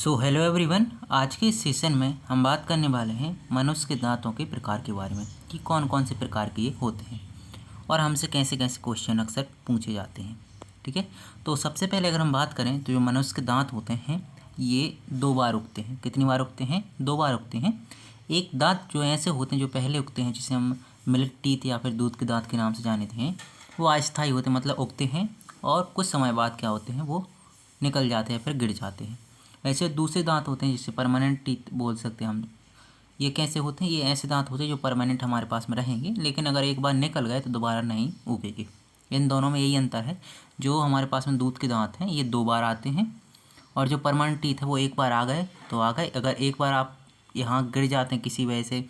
So hello everyone. आज के इस सेशन में हम बात करने वाले हैं मनुष्य के दांतों के प्रकार के बारे में कि कौन कौन से प्रकार के ये होते हैं और हमसे कैसे कैसे क्वेश्चन अक्सर पूछे जाते हैं। ठीक है, तो सबसे पहले अगर हम बात करें तो जो मनुष्य के दांत होते हैं ये दो बार उगते हैं। कितनी बार उगते हैं? दो बार उगते हैं। एक दांत जो ऐसे होते हैं जो पहले उगते हैं, जिसे हम मिल्क टीथ या फिर दूध के दांत के नाम से जानते हैं, वो अस्थायी होते हैं, मतलब उगते हैं और कुछ समय बाद क्या होते हैं, वो निकल जाते हैं, फिर गिर जाते हैं। ऐसे दूसरे दांत होते हैं जिसे परमानेंट टीथ बोल सकते हैं हम। ये कैसे होते हैं? ये ऐसे दांत होते हैं जो परमानेंट हमारे पास में रहेंगे, लेकिन अगर एक बार निकल गए तो दोबारा नहीं उगेंगे। इन दोनों में यही अंतर है। जो हमारे पास में दूध के दांत हैं ये दो बार आते हैं, और जो परमानेंट टीथ है वो एक बार आ गए तो आ गए। अगर एक बार आप यहाँ गिर जाते हैं किसी वजह से,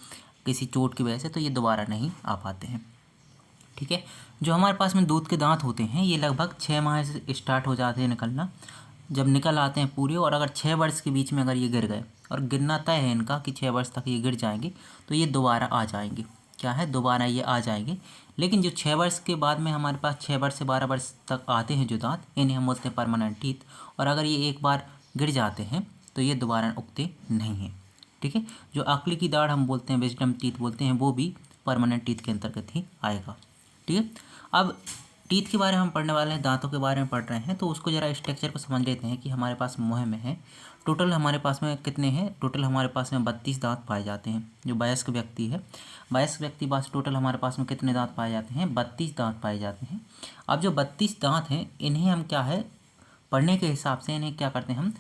किसी चोट की वजह से, तो ये दोबारा नहीं आ पाते हैं। ठीक है, जो हमारे पास में दूध के दांत होते हैं ये लगभग 6 माह से स्टार्ट हो जाते हैं निकलना। जब निकल आते हैं पूरे, और अगर 6 वर्ष के बीच में अगर ये गिर गए, और गिरना तय है इनका कि 6 वर्ष तक ये गिर जाएंगे, तो ये दोबारा आ जाएंगे। क्या है? दोबारा ये आ जाएंगे। लेकिन जो 6 वर्ष के बाद में हमारे पास 6 वर्ष से 12 वर्ष तक आते हैं जो दांत, इन्हें हम बोलते हैं परमानेंट टीथ। और अगर ये एक बार गिर जाते हैं तो ये दोबारा उगते नहीं हैं। ठीक है, जो अकली की दाढ़ हम बोलते हैं, विजडम टीथ बोलते हैं, वो भी परमानेंट टीथ के अंतर्गत ही आएगा। ठीक है, अब टीथ के बारे में हम पढ़ने वाले हैं, दांतों के बारे में पढ़ रहे हैं, तो उसको ज़रा स्ट्रक्चर को समझ लेते हैं कि हमारे पास मुँह में है। टोटल हमारे पास में कितने हैं? टोटल हमारे पास में 32 दांत पाए जाते हैं। जो वयस्क व्यक्ति है, वयस्क व्यक्ति पास टोटल हमारे पास में कितने दांत पाए जाते हैं? 32 दांत पाए जाते हैं। अब जो 32 दांत हैं इन्हें हम क्या है, पढ़ने के हिसाब से इन्हें क्या करते हैं हम,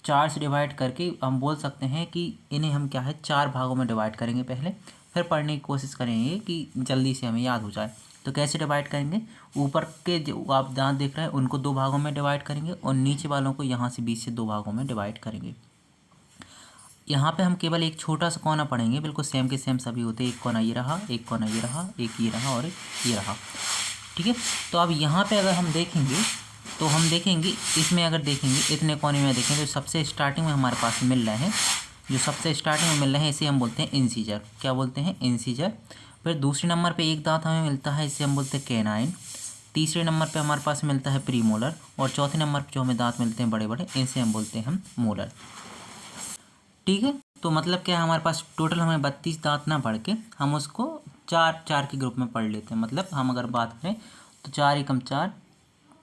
4 से डिवाइड करके हम बोल सकते हैं कि इन्हें हम क्या है, 4 भागों में डिवाइड करेंगे पहले, फिर पढ़ने की कोशिश करेंगे कि जल्दी से हमें याद हो जाए। तो कैसे डिवाइड करेंगे? ऊपर के जो आप दांत देख रहे हैं उनको 2 भागों में डिवाइड करेंगे, और नीचे वालों को यहाँ से बीच से 2 भागों में डिवाइड करेंगे। यहाँ पे हम केवल एक छोटा सा कोना पढ़ेंगे, बिल्कुल सेम के सेम सभी होते हैं। एक कोना ये रहा, एक कोना ये रहा, एक ये रहा और एक ये रहा। ठीक है, तो अब यहाँ पे अगर हम देखेंगे तो हम देखेंगे, इसमें अगर देखेंगे इतने कोने में देखें तो सबसे स्टार्टिंग में हमारे पास मिल रहे हैं, जो सबसे स्टार्टिंग में मिल रहे हैं इसे हम बोलते हैं इंसीजर। क्या बोलते हैं? इंसीजर। फिर दूसरे नंबर पे एक दांत हमें मिलता है, इसे हम बोलते हैं कैनाइन। तीसरे नंबर पे हमारे पास मिलता है प्रीमोलर, और चौथे नंबर पे जो हमें दांत मिलते हैं बड़े बड़े, इनसे हम बोलते हैं हम मोलर। ठीक है, तो मतलब क्या है, हमारे पास टोटल हमें 32 दांत ना पढ़ के हम उसको 4 4 के ग्रुप में पढ़ लेते हैं। मतलब हम अगर बात करें तो 4 एकम 4,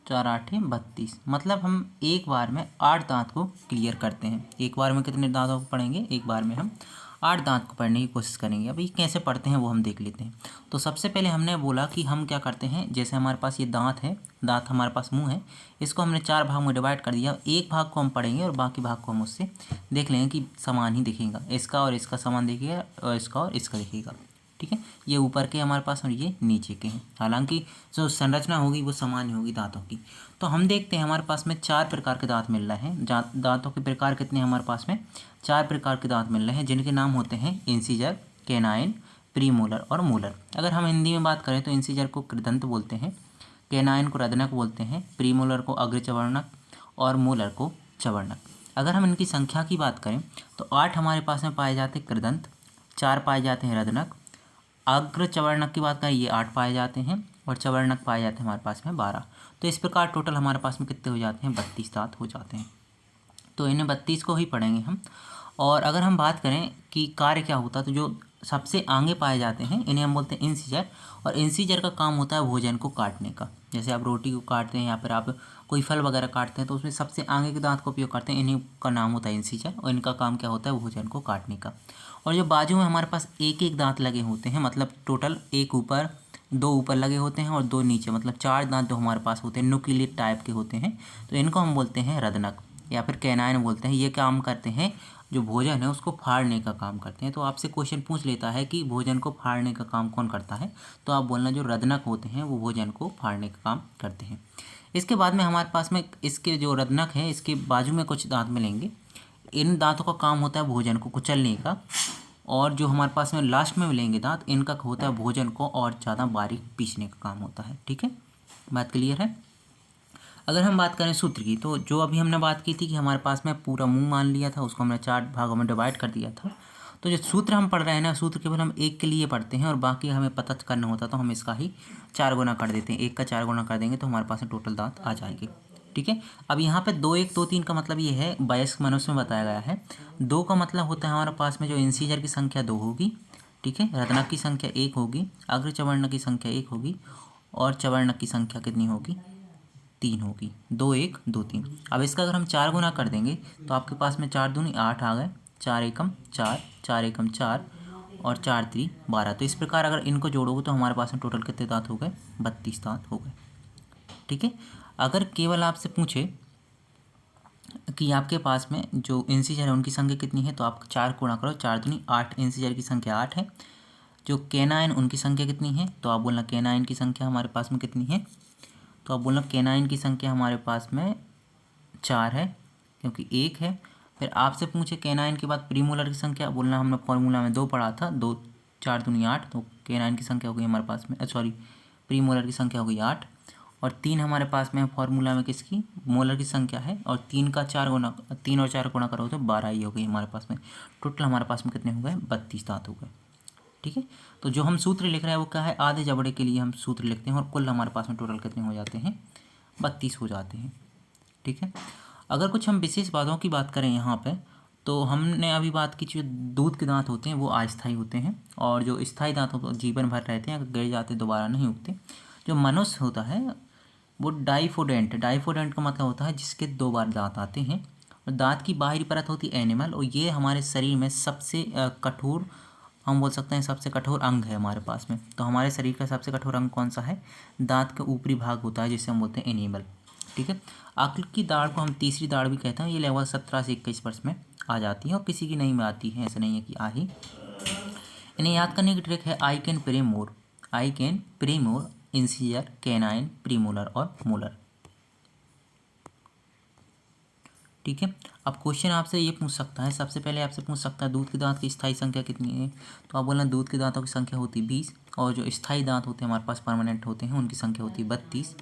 4 आठे 32, मतलब हम एक बार में 8 दांत को क्लियर करते हैं। एक बार में कितने दांतों को पढ़ेंगे? एक बार में हम 8 दांत को पढ़ने की कोशिश करेंगे। अब ये कैसे पढ़ते हैं वो हम देख लेते हैं। तो सबसे पहले हमने बोला कि हम क्या करते हैं, जैसे हमारे पास ये दांत है, दांत हमारे पास मुंह है, इसको हमने 4 भाग में डिवाइड कर दिया। एक भाग को हम पढ़ेंगे और बाकी भाग को हम उससे देख लेंगे कि समान ही दिखेगा। इसका और इसका समान दिखेगा, और इसका और इसका दिखेगा। ठीक है, ये ऊपर के हमारे पास और ये नीचे के हैं, हालांकि जो संरचना होगी वो समान ही होगी दांतों की। तो हम देखते हैं हमारे पास में 4 प्रकार के दांत मिल रहे हैं। दांतों के प्रकार कितने हैं हमारे पास में? 4 प्रकार के दांत मिल रहे हैं, जिनके नाम होते हैं इंसीजर, कैनाइन, प्रीमोलर और मोलर। अगर हम हिंदी में बात करें तो इंसीजर को कृदंत बोलते हैं, कैनाइन को रदनक बोलते हैं, प्रीमोलर को अग्रचवर्णक और मोलर को चवर्णक। अगर हम इनकी संख्या की बात करें तो 8 हमारे पास में पाए जाते हैं कृदंत, 4 पाए जाते हैं रदनक। अग्र चवर्णक की बात करें ये 8 पाए जाते हैं, और चवर्णक पाए जाते हैं हमारे पास में 12। तो इस प्रकार टोटल हमारे पास में कितने हो जाते हैं? 32 दांत हो जाते हैं। तो इन्हें 32 को ही पढ़ेंगे हम। और अगर हम बात करें कि कार्य क्या होता है, तो जो सबसे आगे पाए जाते हैं इन्हें हम बोलते हैं इंसीजर। और इंसीजर का काम होता है भोजन को काटने का। जैसे आप रोटी को काटते हैं या फिर आप कोई फल वगैरह काटते हैं तो उसमें सबसे आगे के दांत का उपयोग करते हैं, इन्हीं का नाम होता है इंसीजर, और इनका काम क्या होता है? भोजन को काटने का। और जो बाजू में हमारे पास एक एक दांत लगे होते हैं, मतलब टोटल एक ऊपर, 2 ऊपर लगे होते हैं और 2 नीचे, मतलब 4 दांत जो हमारे पास होते हैं न्यूक्लियर टाइप के होते हैं, तो इनको हम बोलते हैं रदनक या फिर कैनाइन बोलते हैं। ये काम करते हैं, जो भोजन है उसको फाड़ने का काम करते हैं। तो आपसे क्वेश्चन पूछ लेता है कि भोजन को फाड़ने का काम कौन करता है, तो आप बोलना जो रदनक होते हैं वो भोजन को फाड़ने का काम करते हैं। इसके बाद में हमारे पास में इसके जो रदनक है इसके बाजू में कुछ दांत मिलेंगे। इन दांतों का काम होता है भोजन को कुचलने का, और जो हमारे पास में लास्ट में मिलेंगे दांत, इनका होता है भोजन को और ज़्यादा बारीक पीसने का काम होता है। ठीक है, बात क्लियर है। अगर हम बात करें सूत्र की, तो जो अभी हमने बात की थी कि हमारे पास में पूरा मुंह मान लिया था, उसको हमने 4 भागों में डिवाइड कर दिया था। तो जो सूत्र हम पढ़ रहे हैं ना, सूत्र केवल हम एक के लिए पढ़ते हैं और बाकी हमें पता करना होता, तो हम इसका ही 4 गुना कर देते हैं। 1 का 4 गुना कर देंगे तो हमारे पास में टोटल दांत आ जाएंगे। ठीक है। अब यहाँ पे 2 1 2 3 का मतलब ये है, वयस्क मनुष्य में बताया गया है। 2 का मतलब होता है हमारे पास में जो इंसीजर की संख्या 2 होगी, ठीक है, रत्नक की संख्या 1 होगी, अग्र चवर्णक की संख्या 1 होगी, और चवर्णक की संख्या कितनी होगी, 3 होगी। 2 1 2 3। अब इसका अगर हम 4 गुना कर देंगे तो आपके पास में 4 दूनी 8 आ गए, 4 एकम 4, 4 एकम 4 और 4 3 12। तो इस प्रकार अगर इनको जोड़ोगे तो हमारे पास में टोटल कितने दांत हो गए, 32 दांत हो गए। ठीक है। अगर केवल आपसे पूछे कि आपके पास में जो इंसीजर है उनकी संख्या कितनी है, तो आप 4 गुणा करो, 4 दूनी 8, इंसीजर की संख्या 8 है। जो कैनाइन उनकी संख्या कितनी है, तो आप बोलना कैनाइन की संख्या हमारे पास में कितनी है, तो आप बोलना कैनाइन की संख्या हमारे पास में 4 है, क्योंकि 1 है। फिर आपसे पूछे कैनाइन के बाद प्रीमोलर की संख्या, बोलना हमने फॉर्मूला में 2 पढ़ा था, 2 4 दूनी 8, तो कैनाइन की संख्या हो गई हमारे पास में, सॉरी प्रीमोलर की संख्या हो गई 8। और 3 हमारे पास में फॉर्मूला में किसकी, मोलर की संख्या है, और 3 का 4 गुना, 3 और 4 गुणा करो तो 12 ही हो गई हमारे पास में। टोटल हमारे पास में कितने हो गए, 32 दांत हो गए। ठीक है। तो जो हम सूत्र लिख रहे हैं वो क्या है, आधे जबड़े के लिए हम सूत्र लिखते हैं, और कुल हमारे पास में टोटल कितने हो जाते हैं, 32 हो जाते हैं। ठीक है। अगर कुछ हम विशेष बातों की बात करें यहाँ पे, तो हमने अभी बात की जो दूध के दांत होते हैं वो अस्थायी होते हैं, और जो स्थायी दांत होते हैं जीवन भर रहते हैं, अगर गिर जाते दोबारा नहीं उगते। जो मनुष्य होता है वो डाइफोडेंट, डाइफोडेंट का मतलब होता है जिसके 2 बार दांत आते हैं, और दांत की बाहरी परत होती है एनिमल, और ये हमारे शरीर में सबसे कठोर, हम बोल सकते हैं सबसे कठोर अंग है हमारे पास में। तो हमारे शरीर का सबसे कठोर अंग कौन सा है, दांत का ऊपरी भाग होता है जिसे हम बोलते हैं एनिमल। ठीक है। आंख की दाढ़ को हम तीसरी दाढ़ भी कहते हैं, ये लेवल 17 से 21 वर्ष में आ जाती है, और किसी की नहीं में आती है, ऐसा नहीं है कि आ ही। इन्हें याद करने की ट्रिक है I can pray more, I can pray more, incisor, canine, premolar और मोलर। ठीक है। अब क्वेश्चन आपसे ये पूछ सकता है, सबसे पहले आपसे पूछ सकता है दूध के दांत की स्थायी संख्या कितनी है, तो आप बोलना दूध के दांतों की संख्या होती है 20, और जो स्थायी दांत होते हैं हमारे पास परमानेंट होते हैं उनकी संख्या होती है 32।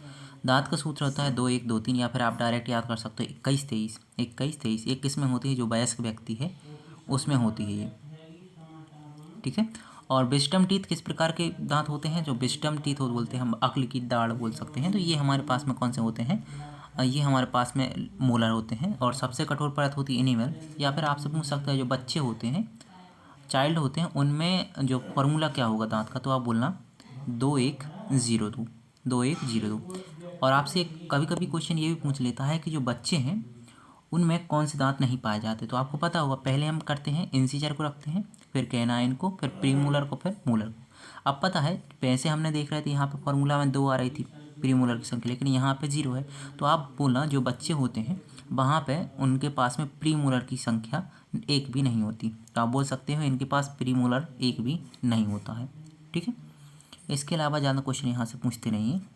दांत का सूत्र होता है 2 1 2 3, या फिर आप डायरेक्ट याद कर सकते हो 21 23, 21 23। एक किस में होती है, जो वयस्क व्यक्ति है उसमें होती है ये। ठीक है। और विस्डम टीथ किस प्रकार के दांत होते हैं, जो विस्डम टीथ हो बोलते हैं, हम अक्ल की दाढ़ बोल सकते हैं, तो ये हमारे पास में कौन से होते हैं, ये हमारे पास में मोलर होते हैं। और सबसे कठोर परत होती है एनिमल। या फिर आपसे पूछ सकता है जो बच्चे होते हैं, चाइल्ड होते हैं, उनमें जो फॉर्मूला क्या होगा दांत का, तो आप बोलना 2 1 0 2, 2 1 0 2। और आपसे कभी कभी क्वेश्चन ये भी पूछ लेता है कि जो बच्चे हैं उनमें कौन से दांत नहीं पाए जाते, तो आपको पता होगा पहले हम करते हैं इंसीजर को रखते हैं, फिर कैनाइन को, फिर प्रीमोलर को, फिर मोलर को। अब पता है पैसे हमने देख रहे थे यहाँ पे फॉर्मूला में 2 आ रही थी प्रीमोलर की संख्या, लेकिन यहाँ पे 0 है। तो आप बोलना जो बच्चे होते हैं वहाँ पे उनके पास में प्रीमोलर की संख्या 1 भी नहीं होती, तो आप बोल सकते हो इनके पास प्रीमोलर 1 भी नहीं होता है। ठीक है। इसके अलावा ज़्यादा क्वेश्चन यहाँ से पूछते नहीं हैं।